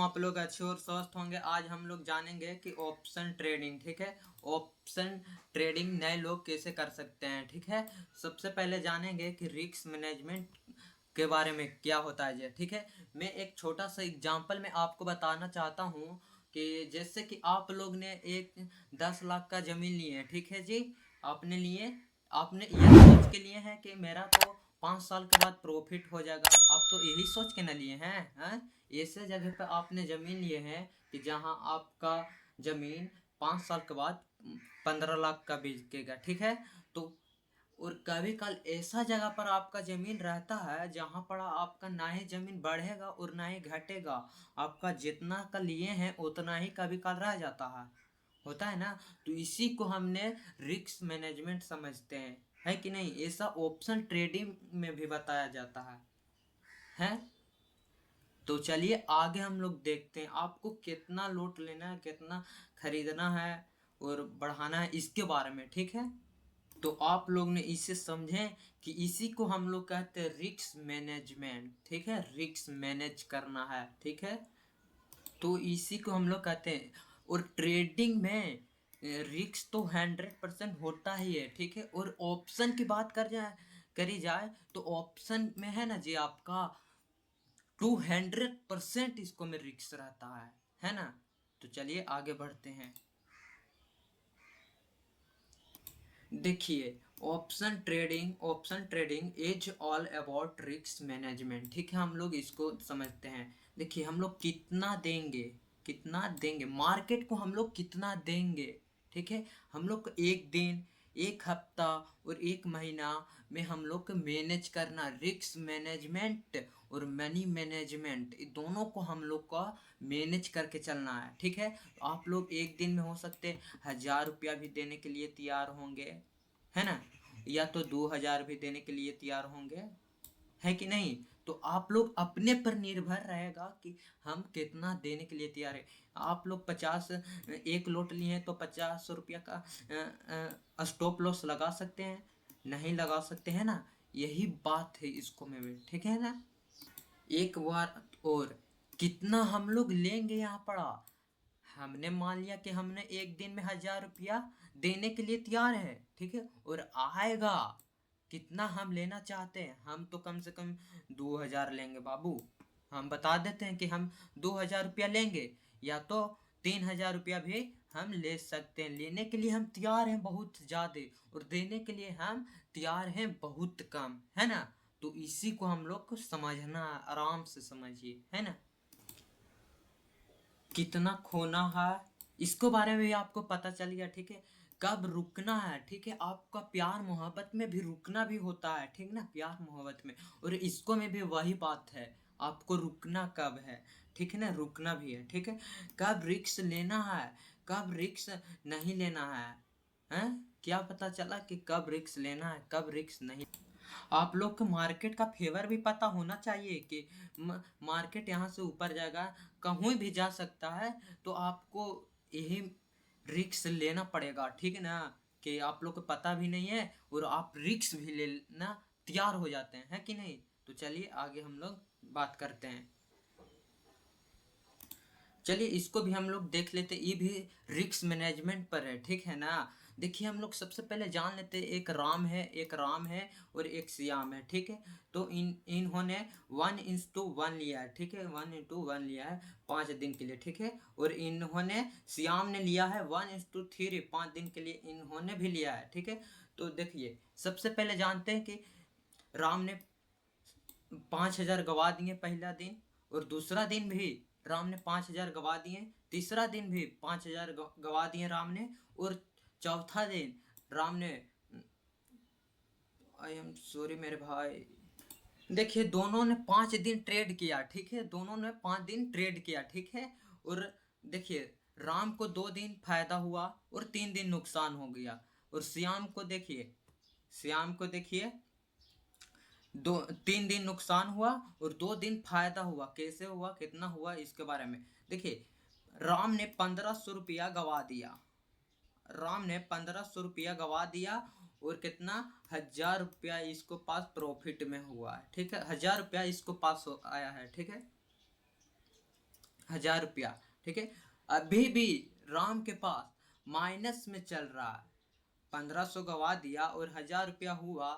आप लोग अच्छे और स्वस्थ होंगे। आज हम लोग जानेंगे कि ऑप्शन ट्रेडिंग, ठीक है, ऑप्शन ट्रेडिंग नए लोग कैसे कर सकते हैं। ठीक है, सबसे पहले जानेंगे कि रिस्क मैनेजमेंट के बारे में क्या होता है जी। ठीक है, मैं एक छोटा सा एग्जांपल में आपको बताना चाहता हूँ कि जैसे कि आप लोग ने एक 10 लाख का ज़मीन लिए है, ठीक है जी। आपने लिए, आपने यह सोच के लिए हैं कि मेरा तो 5 साल के बाद प्रॉफिट हो जाएगा। आप तो यही सोच के न लिए हैं। ऐसे जगह पर आपने ज़मीन लिए हैं कि जहाँ आपका ज़मीन 5 साल के बाद 15 लाख का बिकेगा। ठीक है, तो और कभी कल ऐसा जगह पर आपका ज़मीन रहता है जहाँ पर आपका ना ही ज़मीन बढ़ेगा और ना ही घटेगा। आपका जितना का लिए हैं उतना ही कभी कल रह जाता होता है ना। तो इसी को हमने रिस्क मैनेजमेंट समझते हैं, है कि नहीं। ऐसा ऑप्शन ट्रेडिंग में भी बताया जाता है। तो चलिए आगे हम लोग देखते हैं आपको कितना लॉट लेना है, कितना खरीदना है और बढ़ाना है, इसके बारे में। ठीक है, तो आप लोग ने इसे समझें कि इसी को हम लोग कहते हैं रिस्क मैनेजमेंट। ठीक है, रिस्क मैनेज करना है। ठीक है, तो इसी को हम लोग कहते हैं। और ट्रेडिंग में रिस्क तो 100% होता ही है। ठीक है, और ऑप्शन की बात करी जाए तो ऑप्शन में है ना जी, आपका 200% इसको में रिस्क रहता है ना। तो चलिए आगे बढ़ते हैं। देखिए, option trading is all about risk management. ठीक है, हम लोग इसको समझते हैं। देखिए, हम लोग कितना देंगे मार्केट को, हम लोग कितना देंगे। ठीक है, हम लोग को एक दिन, एक हफ्ता और एक महीना में हम लोग को मैनेज करना। रिस्क मैनेजमेंट और मनी मैनेजमेंट, ये दोनों को हम लोग का मैनेज करके चलना है। ठीक है, आप लोग एक दिन में हो सकते 1000 रुपया भी देने के लिए तैयार होंगे, है ना, या तो 2000 भी देने के लिए तैयार होंगे, है कि नहीं। तो आप लोग अपने पर निर्भर रहेगा कि हम कितना देने के लिए तैयार है। आप लोग 50 एक लोट लिए हैं तो 50 रुपया का स्टॉप लॉस लगा सकते हैं, नहीं लगा सकते हैं ना। यही बात है इसको में भी, ठीक है ना। एक बार और, कितना हम लोग लेंगे यहाँ पड़ा। हमने मान लिया कि हमने एक दिन में 1000 रुपया देने के लिए तैयार है। ठीक है, और आएगा कितना हम लेना चाहते हैं। हम तो कम से कम 2000 लेंगे बाबू। हम बता देते हैं कि हम 2000 रुपया लेंगे, या तो 3000 रुपया भी हम ले सकते हैं। लेने के लिए हम तैयार हैं बहुत ज़्यादा, और देने के लिए हम तैयार हैं बहुत कम, है ना। तो इसी को हम लोग को समझना, आराम से समझिए, है ना। कितना खोना है इसको बारे में भी आपको पता चल गया। ठीक है, कब रुकना है। ठीक है, आपका प्यार मोहब्बत में भी रुकना भी होता है, ठीक ना, प्यार मोहब्बत में। और इसको में भी वही बात है, आपको रुकना कब है। ठीक है ना, रुकना भी है। ठीक है, कब रिक्स लेना है, कब रिक्स नहीं लेना है। क्या पता चला कि कब रिक्स लेना है, कब रिक्स नहीं। आप लोग को मार्केट का फेवर भी पता होना चाहिए कि मार्केट यहाँ से ऊपर जाएगा, कहीं भी जा सकता है। तो आपको यही रिक्स लेना पड़ेगा, ठीक है ना। कि आप लोग को पता भी नहीं है और आप रिक्स भी लेना तैयार हो जाते हैं, है कि नहीं। तो चलिए आगे हम लोग बात करते हैं। चलिए इसको भी हम लोग देख लेते, ये भी रिस्क मैनेजमेंट पर है, ठीक है ना। देखिए, हम लोग सबसे पहले जान लेते, एक राम है और एक श्याम है। ठीक है, तो इन्होंने 1:1 लिया है। ठीक है, 1:1 लिया है 5 दिन के लिए। ठीक है, और इन्होंने, श्याम ने लिया है 1:3 5 दिन के लिए इन्होंने भी लिया है। ठीक है, तो देखिए सबसे पहले जानते हैं कि राम ने 5000 गवा दिए पहला दिन, और दूसरा दिन भी राम ने 5000 गवा दिए, तीसरा दिन भी 5000 गवा दिए राम ने, और चौथा दिन राम ने, आई एम सॉरी मेरे भाई। देखिए, दोनों ने 5 दिन ट्रेड किया। ठीक है, दोनों ने 5 दिन ट्रेड किया। ठीक है, और देखिए राम को 2 दिन फायदा हुआ और 3 दिन नुकसान हो गया। और श्याम को देखिए 3 दिन नुकसान हुआ और 2 दिन फायदा हुआ। कैसे हुआ, कितना हुआ, इसके बारे में देखिए। राम ने 1500 रुपया गवा दिया, राम ने 1500 रुपया गवा दिया, और कितना, 1000 रुपया इसको पास प्रॉफिट में हुआ है। ठीक है, 1000 रुपया इसको पास आया है। ठीक है, 1000 रुपया, ठीक है। अभी भी राम के पास माइनस में चल रहा है, 1500 गवा दिया और 1000 रुपया हुआ,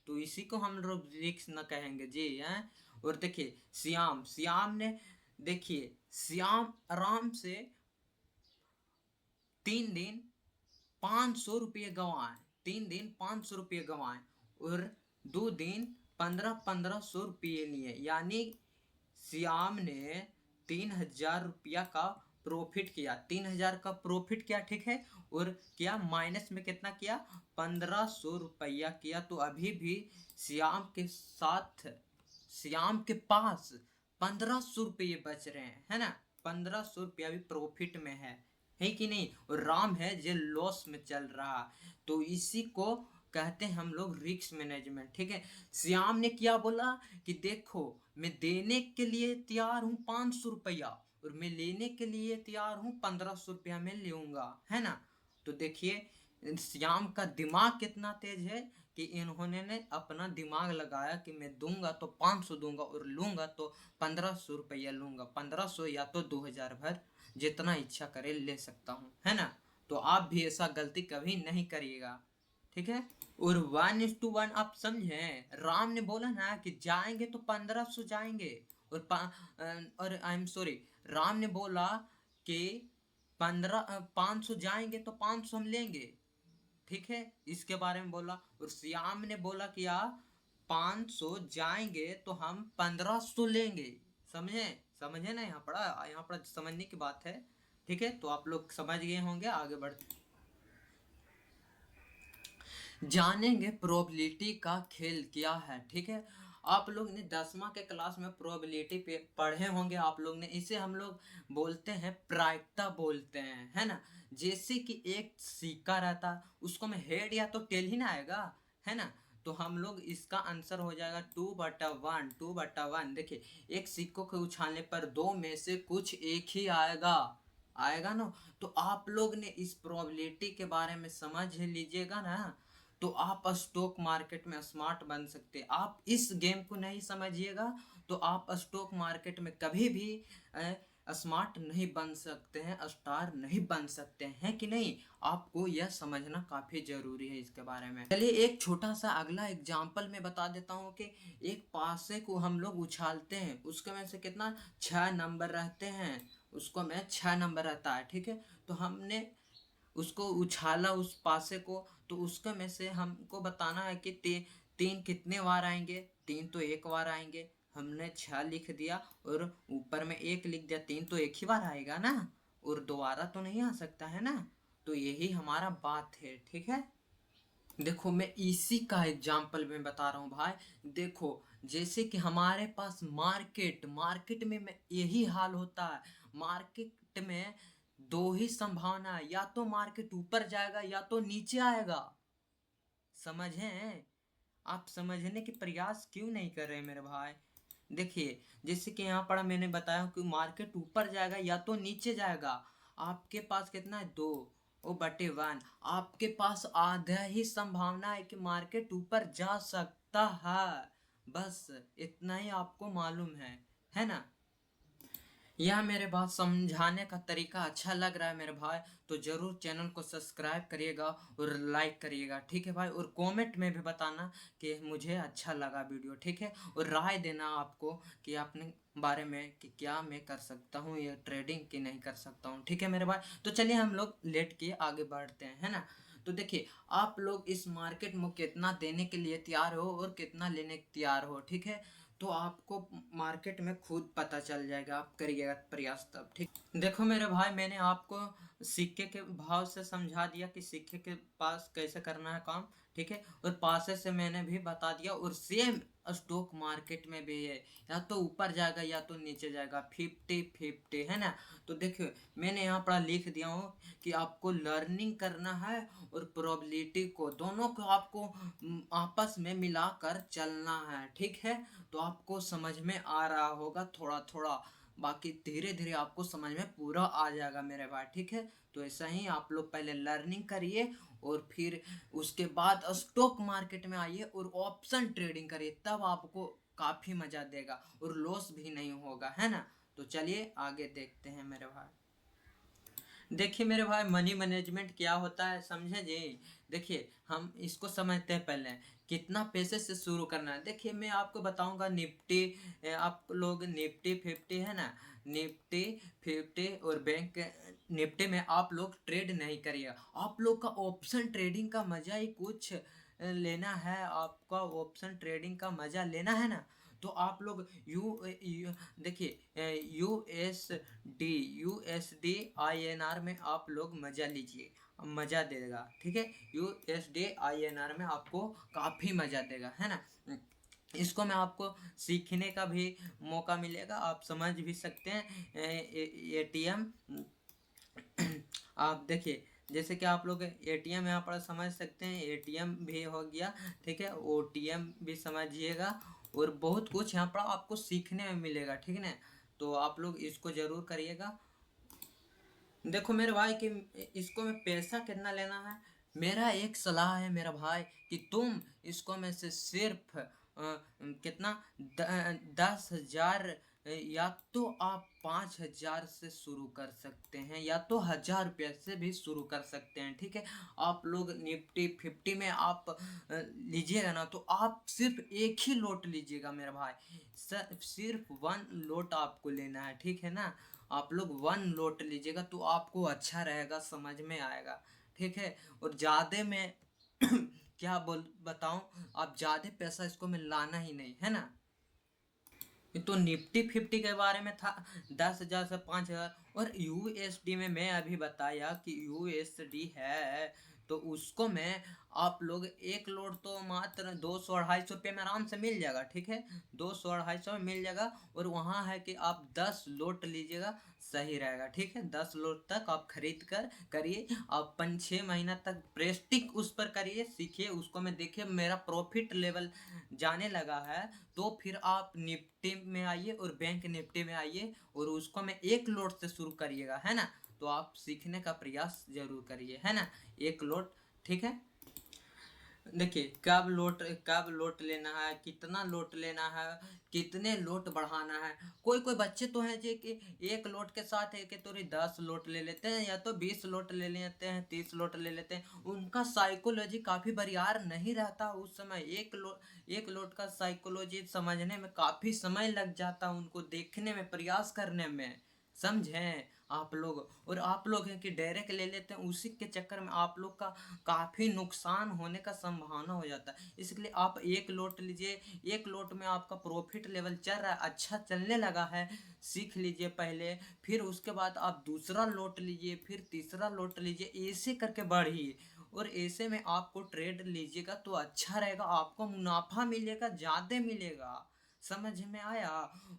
तो इसी को हम लोग रिक्स न कहेंगे जी हैं। और देखिए श्याम ने, देखिए श्याम आराम से 3 दिन 500 रुपये गंवाए, 3 दिन 500 रुपये गंवाए, और 2 दिन 1500 रुपये लिए, यानी श्याम ने 3000 रुपया का प्रॉफिट किया, 3000 का प्रॉफिट किया, ठीक है। और क्या माइनस में कितना किया, 1500 रुपया किया। तो अभी भी श्याम के साथ, श्याम के पास 1500 रुपये बच रहे हैं, है ना। 1500 रुपया भी प्रॉफिट में है कि नहीं। और राम है जो लॉस में चल रहा, तो इसी को कहते हैं हम लोग रिस्क मैनेजमेंट, ठीक है। श्याम ने क्या बोला कि देखो मैं देने के लिए तैयार हूँ 500 रुपया, और मैं लेने के लिए तैयार हूँ 1500 रुपया में लूंगा, है ना। तो देखिए श्याम का दिमाग कितना तेज है कि इन्होंने ने अपना दिमाग लगाया कि मैं दूंगा तो 500 दूंगा और लूंगा तो 1500 रुपया लूंगा, 1500 या तो 2000 भर, जितना इच्छा करे ले सकता हूँ, है ना। तो आप भी ऐसा गलती कभी नहीं करिएगा, ठीक है। और 1:1 आप समझे, राम ने बोला ना कि जाएंगे तो 1500 जाएंगे, और और आई एम सॉरी, राम ने बोला कि 500 जाएंगे तो 500 हम लेंगे, ठीक है, इसके बारे में बोला। और श्याम ने बोला कि आप 500 जाएंगे तो हम 1500 लेंगे, समझे, समझे ना। यहाँ पर समझने की बात है, ठीक है। तो आप लोग समझ गए होंगे, आगे बढ़ते जानेंगे प्रोबेबिलिटी का खेल क्या है, ठीक है। आप लोग ने 10वां के क्लास में प्रोबेबिलिटी पे पढ़े होंगे, आप लोग ने, इसे हम लोग बोलते हैं प्रायिकता बोलते हैं, है ना। जैसे कि एक सिक्का रहता, उसको में हेड या तो टेल ही ना आएगा, है ना। तो हम लोग इसका आंसर हो जाएगा 2/1, 2/1। देखिए एक सिक्कों के उछालने पर दो में से कुछ एक ही आएगा, आएगा ना। तो आप लोग ने इस प्रोबेबिलिटी के बारे में समझ लीजिएगा ना, तो आप स्टॉक मार्केट में स्मार्ट बन सकते। आप इस गेम को नहीं समझिएगा तो आप स्टॉक मार्केट में कभी भी स्मार्ट नहीं बन सकते हैं, स्टार नहीं बन सकते हैं कि नहीं। आपको यह समझना काफ़ी ज़रूरी है इसके बारे में। चलिए एक छोटा सा अगला एग्जाम्पल मैं बता देता हूँ कि एक पासे को हम लोग उछालते हैं, उसके में से कितना 6 नंबर रहते हैं, उसको में 6 नंबर रहता है, ठीक है। तो हमने उसको उछाला उस पासे को, तो उसके में से हमको बताना है कि तीन कितने बार आएंगे, 3 तो एक बार आएंगे। हमने 6 लिख दिया और ऊपर में 1 लिख दिया, 3 तो एक ही बार आएगा ना, और दोबारा तो नहीं आ सकता है ना। तो यही हमारा बात है, ठीक है। देखो मैं इसी का एग्जाम्पल में बता रहा हूँ भाई। देखो जैसे कि हमारे पास मार्केट मार्केट में यही हाल होता है। मार्केट में दो ही संभावना है, या तो मार्केट ऊपर जाएगा या तो नीचे आएगा, समझें। आप समझने के प्रयास क्यों नहीं कर रहे मेरे भाई। देखिए जैसे कि यहाँ पर मैंने बताया कि मार्केट ऊपर जाएगा या तो नीचे जाएगा। आपके पास कितना है, 2/1। आपके पास आधा ही संभावना है कि मार्केट ऊपर जा सकता है, बस इतना ही आपको मालूम है ना। यह मेरे बात समझाने का तरीका अच्छा लग रहा है मेरे भाई, तो ज़रूर चैनल को सब्सक्राइब करिएगा और लाइक करिएगा, ठीक है भाई। और कमेंट में भी बताना कि मुझे अच्छा लगा वीडियो, ठीक है। और राय देना आपको कि अपने बारे में कि क्या मैं कर सकता हूँ ये ट्रेडिंग की नहीं कर सकता हूँ, ठीक है मेरे भाई। तो चलिए हम लोग लेट के आगे बढ़ते हैं, है ना। तो देखिए आप लोग इस मार्केट में कितना देने के लिए तैयार हो और कितना लेने के तैयार हो, ठीक है। तो आपको मार्केट में खुद पता चल जाएगा, आप करिएगा प्रयास तब, ठीक। देखो मेरे भाई मैंने आपको सिक्के के भाव से समझा दिया कि सिक्के के पास कैसे करना है काम, ठीक है। और पासे से मैंने भी बता दिया। और सेम स्टॉक मार्केट में भी है, या तो ऊपर जाएगा या तो नीचे जाएगा, 50-50, है ना। तो देखियो मैंने यहाँ पर लिख दिया हूँ कि आपको लर्निंग करना है और प्रोबेबिलिटी को, दोनों को आपको आपस में मिलाकर चलना है, ठीक है। तो आपको समझ में आ रहा होगा थोड़ा थोड़ा, बाकी धीरे धीरे आपको समझ में पूरा आ जाएगा मेरे भाई, ठीक है। तो ऐसा ही आप लोग पहले लर्निंग करिए और फिर उसके बाद स्टॉक मार्केट में आइए और ऑप्शन ट्रेडिंग करिए, तब आपको काफ़ी मज़ा देगा और लॉस भी नहीं होगा, है ना। तो चलिए आगे देखते हैं मेरे भाई। देखिए मेरे भाई, मनी मैनेजमेंट क्या होता है समझे जी। देखिए हम इसको समझते हैं पहले, कितना पैसे से शुरू करना है। देखिए मैं आपको बताऊंगा निफ्टी, आप लोग निफ्टी 50 है ना, निफ्टी 50 और बैंक निफ्टी में आप लोग ट्रेड नहीं करिएगा। आप लोग का ऑप्शन ट्रेडिंग का मजा ही कुछ लेना है, आपका ऑप्शन ट्रेडिंग का मजा लेना है ना, तो आप लोग देखिए यूएसडी आईएनआर में आप लोग मजा लीजिए, मजा देगा, ठीक है। यूएसडी आईएनआर में आपको काफी मजा देगा, है ना। इसको मैं आपको सीखने का भी मौका मिलेगा, आप समझ भी सकते हैं। एटीएम आप देखिए, जैसे कि आप लोग एटीएम यहाँ पर समझ सकते हैं, एटीएम भी हो गया, ठीक है, ओटीएम भी समझिएगा, और बहुत कुछ यहाँ पर आपको सीखने में मिलेगा, ठीक है ना। तो आप लोग इसको जरूर करिएगा। देखो मेरे भाई कि इसको में पैसा कितना लेना है, मेरा एक सलाह है मेरा भाई कि तुम इसको में से सिर्फ कितना 10,000, या तो आप 5,000 से शुरू कर सकते हैं, या तो 1,000 रुपये से भी शुरू कर सकते हैं, ठीक है। आप लोग निफ्टी 50 में आप लीजिएगा ना, तो आप सिर्फ एक ही लोट लीजिएगा मेरा भाई, सिर्फ 1 लोट आपको लेना है, ठीक है ना। आप लोग 1 लोट लीजिएगा तो आपको अच्छा रहेगा, समझ में आएगा, ठीक है। और ज़्यादा में क्या बोल बताऊं, आप ज़्यादा पैसा इसको में लाना ही नहीं है ना। ये तो निफ्टी 50 के बारे में था, 10,000 से 5,000। और यूएसडी में मैं अभी बताया कि यूएसडी है, तो उसको में आप लोग एक लोड तो मात्र 200-250 रुपये में आराम से मिल जाएगा, ठीक है, 200-250 में मिल जाएगा। और वहाँ है कि आप 10 लोट लीजिएगा, सही रहेगा, ठीक है। 10 लोट तक आप खरीद कर करिए, आप 5-6 महीना तक प्रेस्टिक उस पर करिए, सीखिए उसको में, देखिए मेरा प्रॉफिट लेवल जाने लगा है, तो फिर आप निफ्टी में आइए और बैंक निफ्टी में आइए, और उसको में 1 लोट से शुरू करिएगा, है ना। तो आप सीखने का प्रयास जरूर करिए, है ना, 1 लोट, ठीक है। देखिए कब लोट लेना है, कितना लोट लेना है, कितने लोट बढ़ाना है। कोई कोई बच्चे तो हैं जो कि 1 लोट के साथ है कि तो 10 लोट ले लेते हैं, या तो 20 लोट ले लेते हैं, 30 लोट ले लेते हैं। उनका साइकोलॉजी काफ़ी बरियार नहीं रहता उस समय। 1 लोट का साइकोलॉजी समझने में काफ़ी समय लग जाता, उनको देखने में, प्रयास करने में, समझें आप लोग। और आप लोग हैं कि डायरेक्ट ले लेते हैं, उसी के चक्कर में आप लोग का काफ़ी नुकसान होने का संभावना हो जाता है। इसलिए आप 1 लोट लीजिए, 1 लोट में आपका प्रॉफिट लेवल चल रहा है, अच्छा चलने लगा है, सीख लीजिए पहले, फिर उसके बाद आप दूसरा लोट लीजिए, फिर तीसरा लोट लीजिए, ऐसे करके बढ़िए। और ऐसे में आपको ट्रेड लीजिएगा तो अच्छा रहेगा, आपको मुनाफा मिलेगा, ज़्यादा मिलेगा, समझ में आया।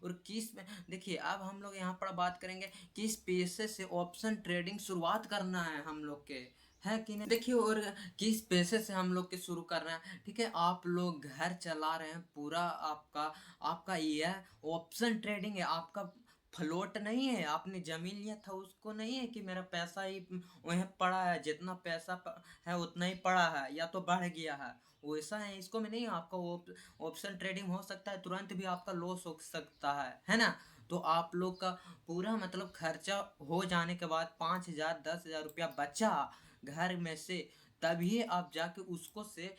और किस में, देखिए अब हम लोग यहाँ पर बात करेंगे किस पैसे से ऑप्शन ट्रेडिंग शुरुआत करना है हम लोग के, है कि नहीं। देखिए और किस पैसे से हम लोग के शुरू कर रहे हैं, ठीक है। आप लोग घर चला रहे हैं पूरा, आपका आपका ये ऑप्शन ट्रेडिंग है, आपका फ्लोट नहीं है, आपने जमीन लिया था उसको नहीं है कि मेरा पैसा ही वहीं पड़ा है, जितना पैसा है उतना ही पड़ा है, या तो बढ़ गया है, वैसा है इसको में नहीं। आपका ऑप्शन ट्रेडिंग हो सकता है, तुरंत भी आपका लॉस हो सकता है ना। तो आप लोग का पूरा मतलब खर्चा हो जाने के बाद 5,000 10,000 रुपया बचा घर में से, तभी आप जाके उसको से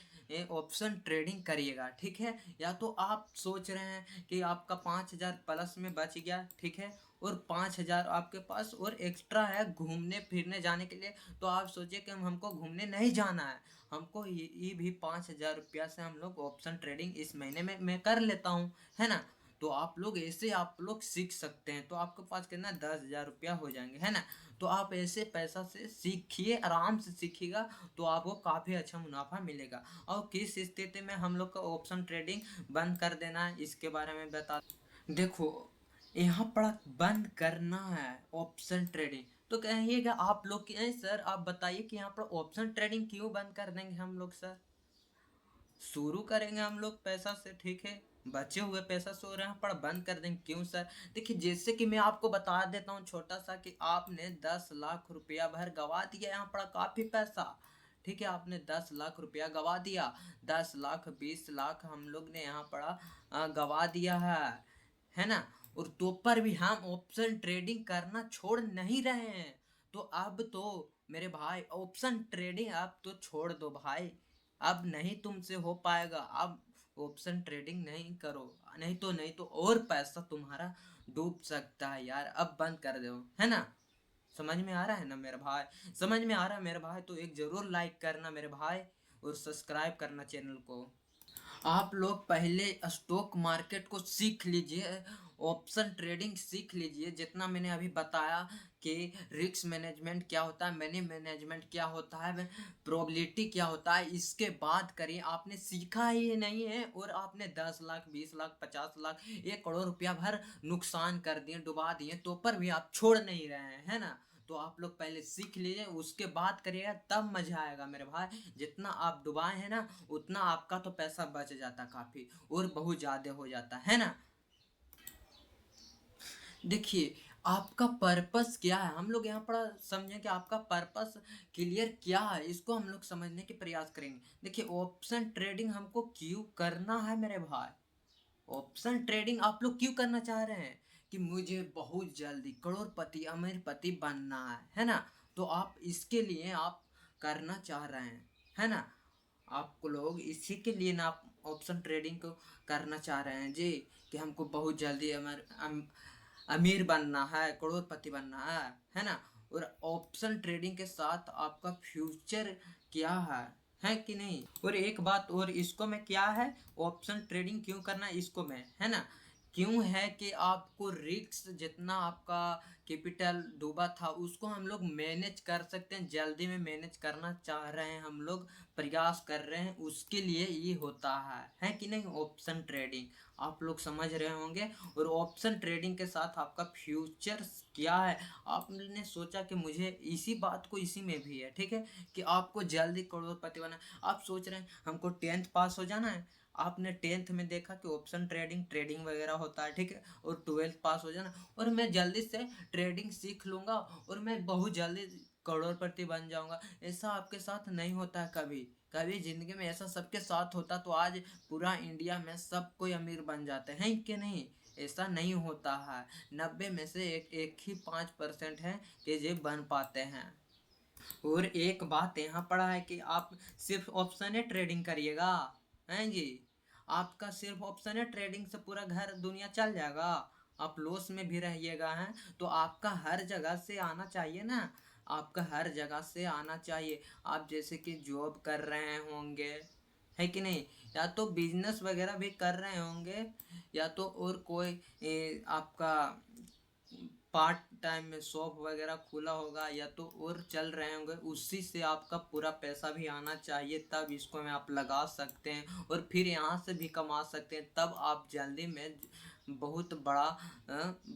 ऑप्शन ट्रेडिंग करिएगा, ठीक है। या तो आप सोच रहे हैं कि आपका 5,000 प्लस में बच गया, ठीक है, और 5,000 आपके पास और एक्स्ट्रा है घूमने फिरने जाने के लिए, तो आप सोचिए कि हमको घूमने नहीं जाना है, हमको ये भी 5,000 रुपया से हम लोग ऑप्शन ट्रेडिंग इस महीने में मैं कर लेता हूँ, है ना। तो आप लोग ऐसे आप लोग सीख सकते हैं, तो आपके पास कितना 10,000 रुपया हो जाएंगे, है ना। तो आप ऐसे पैसा से सीखिए, आराम से सीखिएगा, तो आपको काफ़ी अच्छा मुनाफा मिलेगा। और किस स्थिति में हम लोग का ऑप्शन ट्रेडिंग बंद कर देना है इसके बारे में बता। देखो यहाँ पर बंद करना है ऑप्शन ट्रेडिंग, तो कहिएगा आप लोग कि सर आप बताइए कि यहाँ पर ऑप्शन ट्रेडिंग क्यों बंद कर देंगे हम लोग सर, शुरू करेंगे हम लोग पैसा से, ठीक है, बचे हुए पैसा से, और यहाँ पर बंद कर देंगे क्यों सर। देखिए जैसे कि मैं आपको बता देता हूँ छोटा सा, कि आपने 10 लाख रुपया भर गवा दिया यहाँ पर, काफ़ी पैसा, ठीक है, आपने 10 लाख रुपया गवा दिया, 10 लाख 20 लाख हम लोग ने यहाँ पर गवा दिया है ना। और तो पर भी हम ऑप्शन ट्रेडिंग करना छोड़ नहीं रहे हैं। तो अब तो मेरे भाई ऑप्शन ट्रेडिंग अब तो छोड़ दो भाई, अब नहीं तुमसे हो पाएगा। अब ऑप्शन ट्रेडिंग नहीं करो, नहीं तो और पैसा तुम्हारा डूब सकता है यार। अब बंद कर दो, है ना? समझ में आ रहा है ना मेरे भाई? समझ में आ रहा है मेरे भाई? तो एक जरूर लाइक करना मेरे भाई, और सब्सक्राइब करना चैनल को। आप लोग पहले स्टॉक मार्केट को सीख लीजिए, ऑप्शन ट्रेडिंग सीख लीजिए, जितना मैंने अभी बताया कि रिस्क मैनेजमेंट क्या होता है, मनी मैनेजमेंट क्या होता है, प्रोबेबिलिटी क्या होता है, इसके बाद करिए। आपने सीखा ही नहीं है और आपने 10 लाख 20 लाख 50 लाख 1 करोड़ रुपया भर नुकसान कर दिए, डुबा दिए, तो पर भी आप छोड़ नहीं रहे हैं, है ना? तो आप लोग पहले सीख लीजिए, उसके बाद करिएगा, तब मजा आएगा मेरे भाई। जितना आप डुबाए हैं ना, उतना आपका तो पैसा बच जाता काफी, और बहुत ज्यादा हो जाता है ना? देखिए, आपका पर्पस क्या है, हम लोग यहाँ पर समझें कि आपका पर्पस क्लियर क्या है, इसको हम लोग समझने के प्रयास करेंगे। देखिए, ऑप्शन ट्रेडिंग हमको क्यों करना है मेरे भाई? ऑप्शन ट्रेडिंग आप लोग क्यों करना चाह रहे हैं? कि मुझे बहुत जल्दी करोड़पति अमीरपति बनना है ना? तो आप इसके लिए आप करना चाह रहे हैं, है ना? आपको लोग इसी के लिए ना आप ऑप्शन ट्रेडिंग को करना चाह रहे हैं जी, कि हमको बहुत जल्दी अमीर बनना है, करोड़पति बनना है ना? और ऑप्शन ट्रेडिंग के साथ आपका फ्यूचर क्या है कि नहीं? और एक बात और, इसको मैं क्या है, ऑप्शन ट्रेडिंग क्यों करना है इसको मैं, है ना, क्यों है कि आपको रिस्क जितना आपका कैपिटल डूबा था उसको हम लोग मैनेज कर सकते हैं, जल्दी में मैनेज करना चाह रहे हैं, हम लोग प्रयास कर रहे हैं, उसके लिए ये होता है कि नहीं? ऑप्शन ट्रेडिंग आप लोग समझ रहे होंगे। और ऑप्शन ट्रेडिंग के साथ आपका फ्यूचर क्या है, आपने सोचा कि मुझे इसी बात को इसी में भी है, ठीक है, कि आपको जल्दी करोड़पति बना। आप सोच रहे हैं हमको 10th पास हो जाना है, आपने 10th में देखा कि ऑप्शन ट्रेडिंग वगैरह होता है, ठीक है, और 12th पास हो जाना, और मैं जल्दी से ट्रेडिंग सीख लूंगा और मैं बहुत जल्दी करोड़पति बन जाऊंगा। ऐसा आपके साथ नहीं होता है कभी कभी जिंदगी में। ऐसा सबके साथ होता तो आज पूरा इंडिया में सब कोई अमीर बन जाते हैं कि नहीं? ऐसा नहीं होता है। 90 में से एक ही 5% है कि जो बन पाते हैं। और एक बात यहाँ पड़ा है कि आप सिर्फ ऑप्शन है ट्रेडिंग करिएगा, हैं जी? आपका सिर्फ ऑप्शन है ट्रेडिंग से पूरा घर दुनिया चल जाएगा? आप लॉस में भी रहिएगा, हैं? तो आपका हर जगह से आना चाहिए ना, आपका हर जगह से आना चाहिए। आप जैसे कि जॉब कर रहे होंगे, है कि नहीं, या तो बिजनेस वगैरह भी कर रहे होंगे, या तो और कोई आपका पार्ट टाइम में शॉप वगैरह खुला होगा, या तो और चल रहे होंगे, उसी से आपका पूरा पैसा भी आना चाहिए, तब इसको में आप लगा सकते हैं और फिर यहाँ से भी कमा सकते हैं, तब आप जल्दी में बहुत बड़ा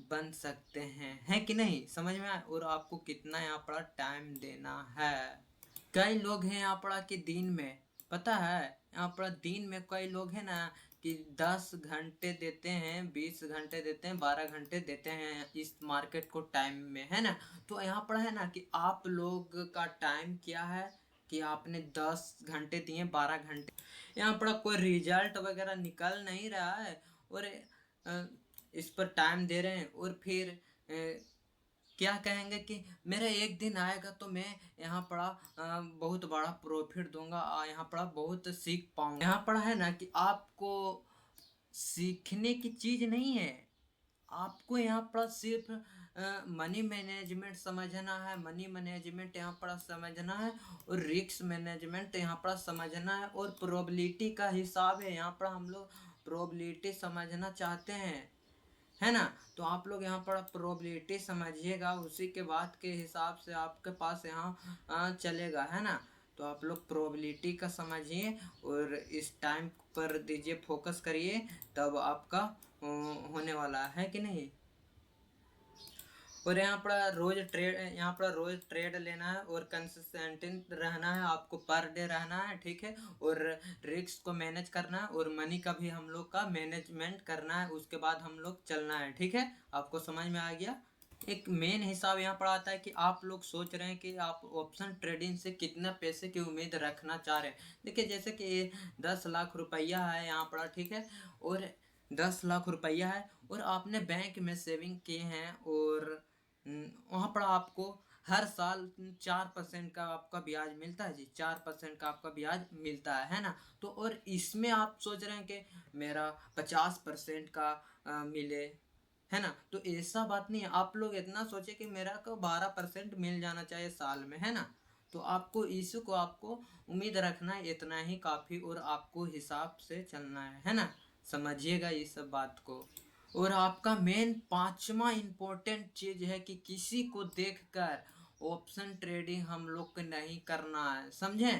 बन सकते हैं कि नहीं? समझ में आए? और आपको कितना यहाँ पर टाइम देना है। कई लोग हैं यहाँ पर कि दिन में, पता है, यहाँ पर दिन में कई लोग हैं ना कि 10 घंटे देते हैं, 20 घंटे देते हैं, 12 घंटे देते हैं इस मार्केट को टाइम में, है ना? तो यहाँ पर है ना कि आप लोग का टाइम क्या है, कि आपने 10 घंटे दिए, 12 घंटे, यहाँ पर कोई रिजल्ट वगैरह निकल नहीं रहा है, और इस पर टाइम दे रहे हैं, और फिर क्या कहेंगे कि मेरा एक दिन आएगा तो मैं यहाँ पढ़ा बहुत बड़ा प्रॉफिट दूंगा, यहाँ पढ़ा बहुत सीख पाऊंगा। यहाँ पढ़ा है ना कि आपको सीखने की चीज नहीं है, आपको यहाँ पर सिर्फ मनी मैनेजमेंट समझना है, मनी मैनेजमेंट यहाँ पर समझना है, और रिस्क मैनेजमेंट यहाँ पर समझना है, और प्रोबेबिलिटी का हिसाब है, यहाँ पर हम लोग प्रोबेबिलिटी समझना चाहते हैं, है ना? तो आप लोग यहाँ पर प्रोबेबिलिटी समझिएगा, उसी के बाद के हिसाब से आपके पास यहाँ चलेगा, है ना? तो आप लोग प्रोबेबिलिटी का समझिए और इस टाइम पर दीजिए, फोकस करिए, तब आपका होने वाला है कि नहीं? और यहाँ पर रोज ट्रेड लेना है, और कंसिस्टेंट रहना है, आपको पर डे रहना है, ठीक है, और रिस्क को मैनेज करना है, और मनी का भी हम लोग का मैनेजमेंट करना है, उसके बाद हम लोग चलना है, ठीक है? आपको समझ में आ गया? एक मेन हिसाब यहाँ पर आता है कि आप लोग सोच रहे हैं कि आप ऑप्शन ट्रेडिंग से कितना पैसे की उम्मीद रखना चाह रहे हैं। देखिए, जैसे कि 10 लाख रुपया है यहाँ पर, ठीक है, और 10 लाख रुपया है और आपने बैंक में सेविंग किए हैं और वहाँ पर आपको हर साल 4% का आपका ब्याज मिलता है जी, 4% का आपका ब्याज मिलता है ना। तो और इसमें आप सोच रहे हैं कि मेरा 50% का मिले, है ना। तो ऐसा बात नहीं है, आप लोग इतना सोचे कि मेरा को 12% मिल जाना चाहिए साल में, है ना। तो आपको इसको आपको उम्मीद रखना है, इतना ही काफ़ी, और आपको हिसाब से चलना है ना। समझिएगा इस सब बात को। और आपका मेन पांचवा इम्पोर्टेंट चीज है कि किसी को देखकर ऑप्शन ट्रेडिंग हम लोग को नहीं करना है, समझे।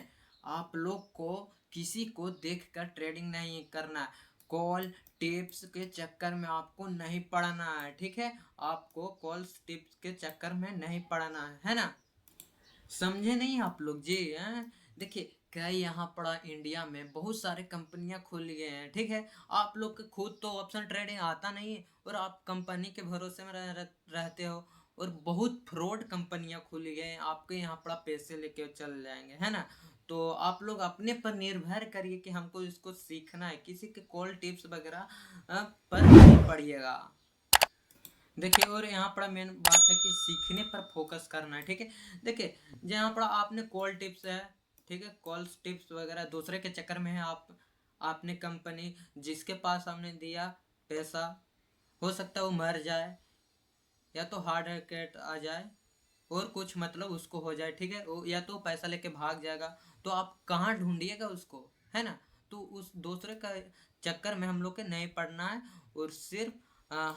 आप लोग को किसी को देखकर ट्रेडिंग नहीं करना है, कॉल टिप्स के चक्कर में आपको नहीं पड़ना है, ठीक है। आपको कॉल टिप्स के चक्कर में नहीं पड़ना है ना। समझे नहीं आप लोग जी, हैं। देखिए कई यहाँ पड़ा इंडिया में बहुत सारे कंपनियां खुल गए हैं, ठीक है। आप लोग के खुद तो ऑप्शन ट्रेडिंग आता नहीं है और आप कंपनी के भरोसे में रहते हो, और बहुत फ्रॉड कंपनियां खुल गए हैं, आपके यहाँ पड़ा पैसे लेके चल जाएंगे, है ना। तो आप लोग अपने पर निर्भर करिए कि हमको इसको सीखना है, किसी के कॉल टिप्स वगैरह पर नहीं पड़िएगा। देखिए और यहाँ पर मेन बात है कि सीखने पर फोकस करना है, ठीक है। देखिए जहाँ पर आपने कॉल टिप्स है, ठीक है, कॉल टिप्स वगैरह दूसरे के चक्कर में है, आपने कंपनी जिसके पास हमने दिया पैसा, हो सकता है वो मर जाए या तो हार्ट अटैक आ जाए और कुछ मतलब उसको हो जाए, ठीक है, या तो पैसा लेके भाग जाएगा। तो आप कहाँ ढूंढिएगा उसको, है ना। तो उस दूसरे का चक्कर में हम लोग के नहीं पड़ना है, और सिर्फ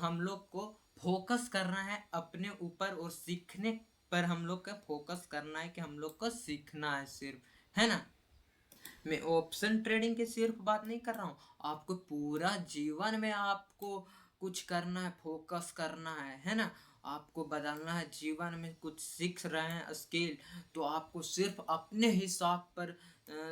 हम लोग को फोकस करना है अपने ऊपर, और सीखने पर हम लोग का फोकस करना है कि हम लोग को सीखना है सिर्फ, है ना। मैं ऑप्शन ट्रेडिंग की सिर्फ बात नहीं कर रहा हूँ, आपको पूरा जीवन में आपको कुछ करना है, फोकस करना है ना। आपको बदलना है, जीवन में कुछ सीख रहे हैं स्किल, तो आपको सिर्फ अपने हिसाब पर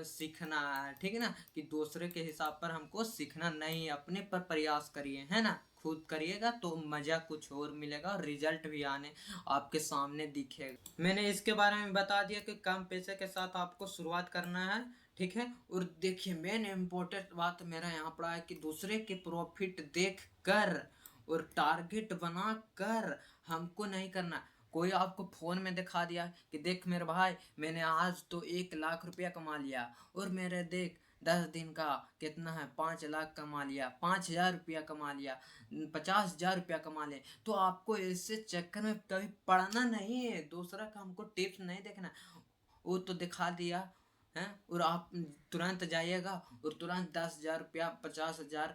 सीखना है, ठीक है ना, कि दूसरे के हिसाब पर हमको सीखना नहीं, अपने पर प्रयास करिए, है ना। खुद करिएगा तो मज़ा कुछ और मिलेगा, और रिजल्ट भी आने आपके सामने दिखेगा। मैंने इसके बारे में बता दिया कि कम पैसे के साथ आपको शुरुआत करना है, ठीक है। और देखिए मेन इम्पोर्टेंट बात मेरा यहाँ पड़ा है कि दूसरे के प्रॉफिट देख कर और टारगेट बना कर हमको नहीं करना। कोई आपको फोन में दिखा दिया कि देख मेरे भाई मैंने आज तो 1 लाख रुपया कमा लिया, और मेरे देख 10 दिन का कितना है 5 लाख कमा लिया, 5,000 रुपया कमा लिया, 50,000 रुपया कमा ले। तो आपको इससे चक्कर में कभी पड़ना नहीं है, दूसरा का हमको टिप्स नहीं देखना। वो तो दिखा दिया है और आप तुरंत जाइएगा और तुरंत 10,000 रुपया, 50,000,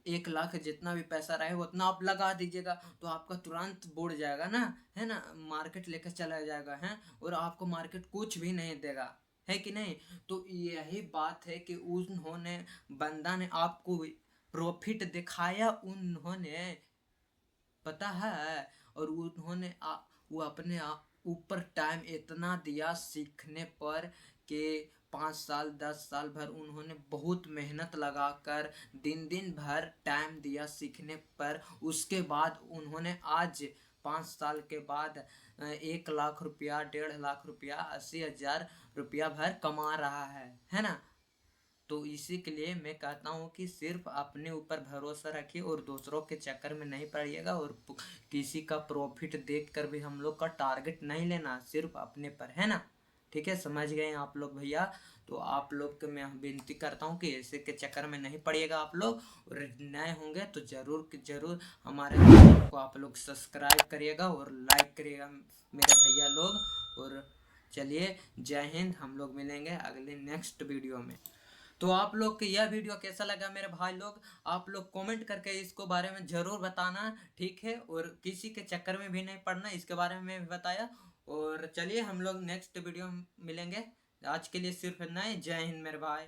1 लाख जितना भी पैसा रहे उतना आप लगा दीजिएगा, तो आपका तुरंत बुड़ जाएगा ना, है ना। मार्केट लेकर चला जाएगा, है, और आपको मार्केट कुछ भी नहीं देगा, है कि नहीं। तो यही बात है कि उन्होंने बंदा ने आपको प्रॉफिट दिखाया, उन्होंने, पता है, और उन्होंने वो अपने ऊपर टाइम इतना दिया सीखने पर कि 5 साल 10 साल भर उन्होंने बहुत मेहनत लगाकर दिन दिन भर टाइम दिया सीखने पर। उसके बाद उन्होंने आज 5 साल के बाद 1 लाख रुपया, 1.5 लाख रुपया, 80,000 रुपया भर कमा रहा है ना। तो इसी के लिए मैं कहता हूँ कि सिर्फ अपने ऊपर भरोसा रखिए और दूसरों के चक्कर में नहीं पड़िएगा, और किसी का प्रॉफिट देखकर भी हम लोग का टारगेट नहीं लेना, सिर्फ अपने पर, है ना। ठीक है, समझ गए आप लोग भैया। तो आप लोग को मैं विनती करता हूँ कि ऐसे के चक्कर में नहीं पड़िएगा आप लोग, और नए होंगे तो ज़रूर ज़रूर हमारे चैनल को आप लोग सब्सक्राइब करिएगा और लाइक करिएगा मेरे भैया लोग। और चलिए जय हिंद, हम लोग मिलेंगे अगले नेक्स्ट वीडियो में। तो आप लोग को यह वीडियो कैसा लगा मेरे भाई लोग, आप लोग कमेंट करके इसको बारे में ज़रूर बताना, ठीक है। और किसी के चक्कर में भी नहीं पड़ना, इसके बारे में मैं भी बताया। और चलिए हम लोग नेक्स्ट वीडियो में मिलेंगे, आज के लिए सिर्फ इतना ही। जय हिंद मेरे भाई।